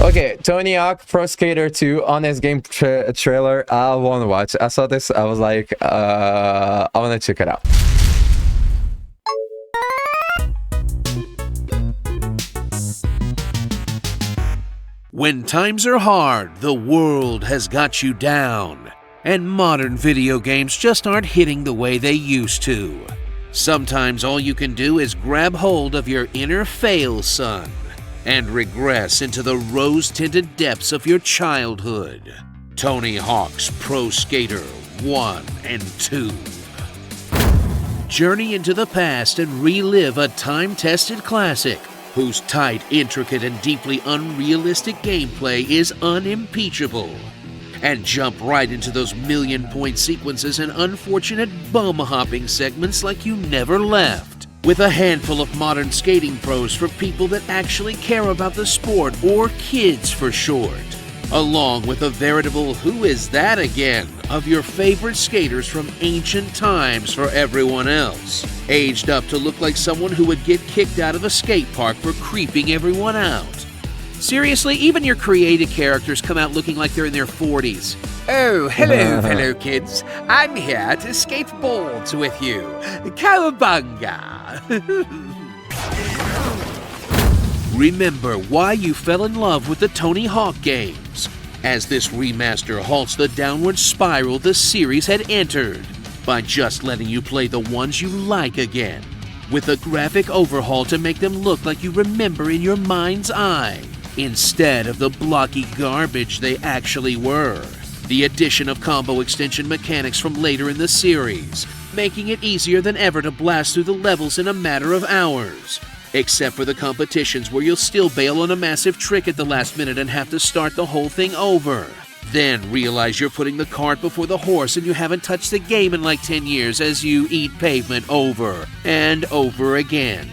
Okay, Tony Hawk Pro Skater 2 Honest Game trailer. I want to watch. I saw this. I was like, I want to check it out. When times are hard, the world has got you down, and modern video games just aren't hitting the way they used to. Sometimes all you can do is grab hold of your inner fail son and regress into the rose-tinted depths of your childhood. Tony Hawk's Pro Skater 1 and 2. Journey into the past and relive a time-tested classic whose tight, intricate, and deeply unrealistic gameplay is unimpeachable. And jump right into those million-point sequences and unfortunate bum-hopping segments like you never left. With a handful of modern skating pros for people that actually care about the sport, or kids for short. Along with a veritable "who is that again?" of your favorite skaters from ancient times for everyone else. Aged up to look like someone who would get kicked out of a skate park for creeping everyone out. Seriously, even your created characters come out looking like they're in their 40s. Oh, hello, fellow kids. I'm here to skate boards with you. Cowabunga! Remember why you fell in love with the Tony Hawk games, as this remaster halts the downward spiral the series had entered by just letting you play the ones you like again, with a graphic overhaul to make them look like you remember in your mind's eye, instead of the blocky garbage they actually were. The addition of combo extension mechanics from later in the series, making it easier than ever to blast through the levels in a matter of hours. Except for the competitions where you'll still bail on a massive trick at the last minute and have to start the whole thing over. Then realize you're putting the cart before the horse and you haven't touched the game in like 10 years as you eat pavement over and over again.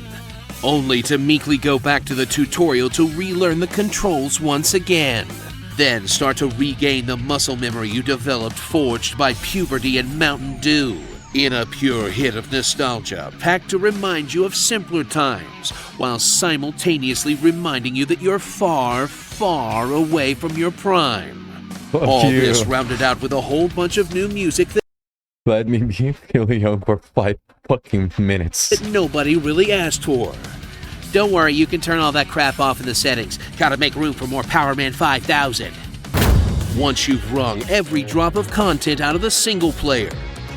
Only to meekly go back to the tutorial to relearn the controls once again. Then start to regain the muscle memory you developed forged by puberty and Mountain Dew. In a pure hit of nostalgia, packed to remind you of simpler times, while simultaneously reminding you that you're far, far away from your prime. All this rounded out with a whole bunch of new music that let me be really young for 5 fucking minutes. That nobody really asked for. Don't worry, you can turn all that crap off in the settings. Gotta make room for more Power Man 5000. Once you've wrung every drop of content out of the single player,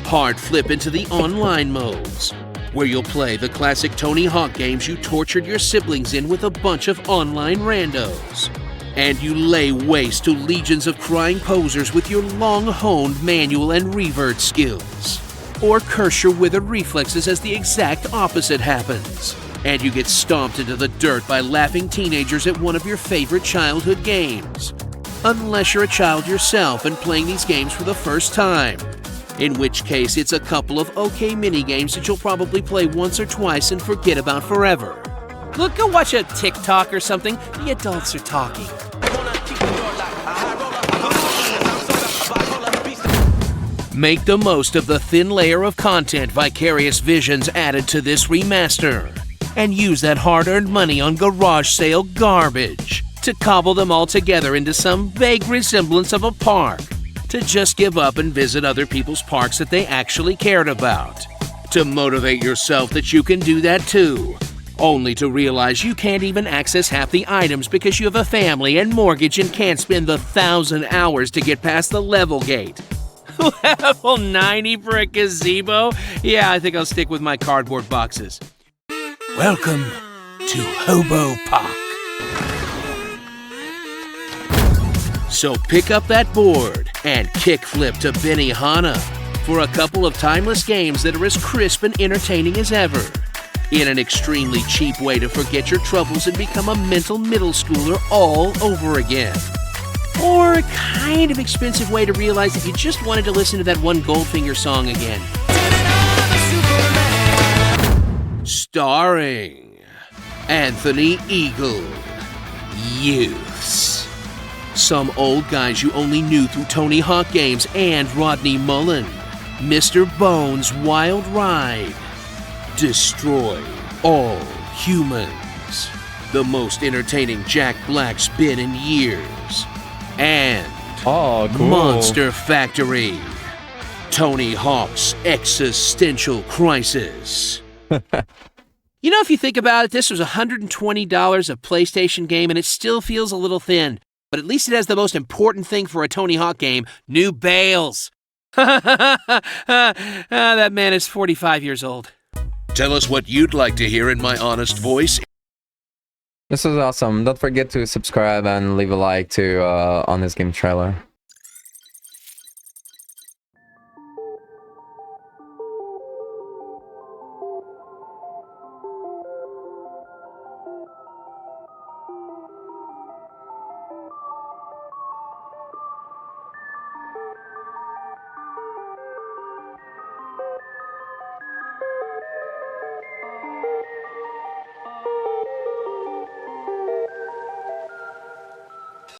hard flip into the online modes, where you'll play the classic Tony Hawk games you tortured your siblings in with a bunch of online randos. And you lay waste to legions of crying posers with your long-honed manual and revert skills. Or curse your withered reflexes as the exact opposite happens. And you get stomped into the dirt by laughing teenagers at one of your favorite childhood games. Unless you're a child yourself and playing these games for the first time. In which case, it's a couple of okay mini-games that you'll probably play once or twice and forget about forever. Look, go watch a TikTok or something. The adults are talking. Make the most of the thin layer of content Vicarious Visions added to this remaster, and use that hard-earned money on garage sale garbage to cobble them all together into some vague resemblance of a park, to just give up and visit other people's parks that they actually cared about, to motivate yourself that you can do that too, only to realize you can't even access half the items because you have a family and mortgage and can't spend the 1,000 hours to get past the level gate. Level 90 for a gazebo? Yeah, I think I'll stick with my cardboard boxes. Welcome to Hobo Park. So pick up that board and kickflip to Benihana for a couple of timeless games that are as crisp and entertaining as ever, in an extremely cheap way to forget your troubles and become a mental middle schooler all over again. Or a kind of expensive way to realize that you just wanted to listen to that one Goldfinger song again. Starring Anthony Eagle, Youths. Some old guys you only knew through Tony Hawk games and Rodney Mullen. Mr. Bones' Wild Ride. Destroy all humans. the most entertaining Jack Black's been in years. And Oh, cool. Monster Factory, Tony Hawk's Existential Crisis. You know, if you think about it, this was $120 a PlayStation game, and it still feels a little thin. But at least it has the most important thing for a Tony Hawk game, new bales. That man is 45 years old. Tell us what you'd like to hear in my honest voice. This was awesome. Don't forget to subscribe and leave a like to On This Game trailer.